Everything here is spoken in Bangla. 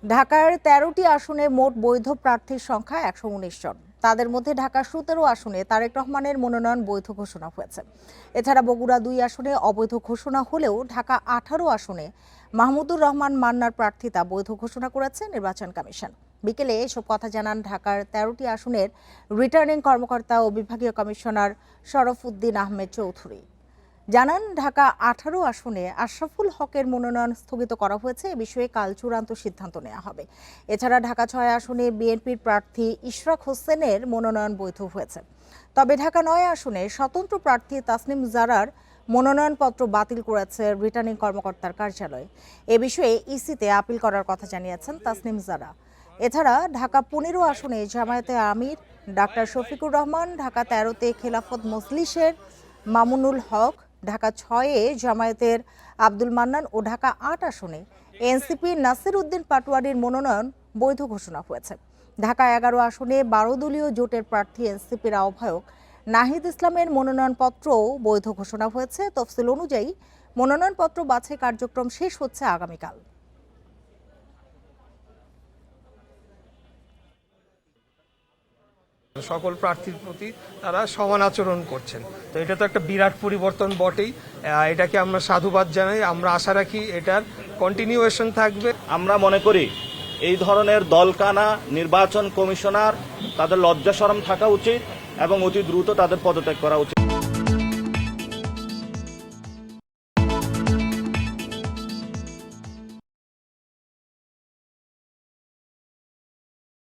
ঢাকার ১৩টি আসনে মোট বৈধ প্রার্থীর সংখ্যা ১১৯ জন। তাদের মধ্যে ঢাকা ১৭ আসনে তারেক রহমানের মনোনয়ন বৈধ ঘোষণা হয়েছে। এছাড়া বগুড়া ২ আসনে অবৈধ ঘোষণা হলেও ঢাকা ১৮ আসনে মাহমুদুর রহমান মান্নার প্রার্থিতা বৈধ ঘোষণা করেছে নির্বাচন কমিশন। বিকেলে এসব কথা জানান ঢাকার ১৩টি আসনের রিটার্নিং কর্মকর্তা ও বিভাগীয় কমিশনার শরফউদ্দিন আহমেদ চৌধুরী। জানান, ঢাকা ১৮ আসনে আশরাফুল হকের মনোনয়ন স্থগিত করা হয়েছে। এ বিষয়ে কাল চূড়ান্ত সিদ্ধান্ত নেওয়া হবে। এছাড়া ঢাকা ৬ আসনে বিএনপির প্রার্থী ইশরাক হোসেনের মনোনয়ন বৈধ হয়েছে। তবে ঢাকা ৯ আসনে স্বতন্ত্র প্রার্থী তাসনিম জারার মনোনয়নপত্র বাতিল করেছে রিটার্নিং কর্মকর্তার কার্যালয়। এ বিষয়ে ইসিতে আপিল করার কথা জানিয়েছেন তাসনিম জারা। এছাড়া ঢাকা ১৫ আসনে জামায়াতে আমির ডাক্তার শফিকুর রহমান, ঢাকা ১৩তে খেলাফত মজলিসের মামুনুল হক, ঢাকা ৬-এ জামায়াতের আব্দুল মান্নান ও ঢাকা ৮ আসনে এনসিপির নাসির উদ্দিন পাটোয়ারির মনোনয়ন বৈধ ঘোষণা হয়েছে। ঢাকা ১১ আসনে ১২ দলীয় জোটের প্রার্থী এনসিপির আহ্বায়ক নাহিদ ইসলামের মনোনয়নপত্রও বৈধ ঘোষণা হয়েছে। তফসিল অনুযায়ী মনোনয়নপত্র বাছাই কার্যক্রম শেষ হচ্ছে আগামীকাল। সকল প্রার্থীর প্রতি তারা সমান আচরণ করছেন, তো এটা তো একটা বিরাট পরিবর্তন বটেই। এটাকে আমরা সাধুবাদ জানাই। আমরা আশা রাখি এটার কন্টিনিউয়েশন থাকবে। আমরা মনে করি এই ধরনের দলকানা নির্বাচন কমিশনার তাদের লজ্জা শরম থাকা উচিত এবং অতি দ্রুত তাদের পদত্যাগ করা উচিত।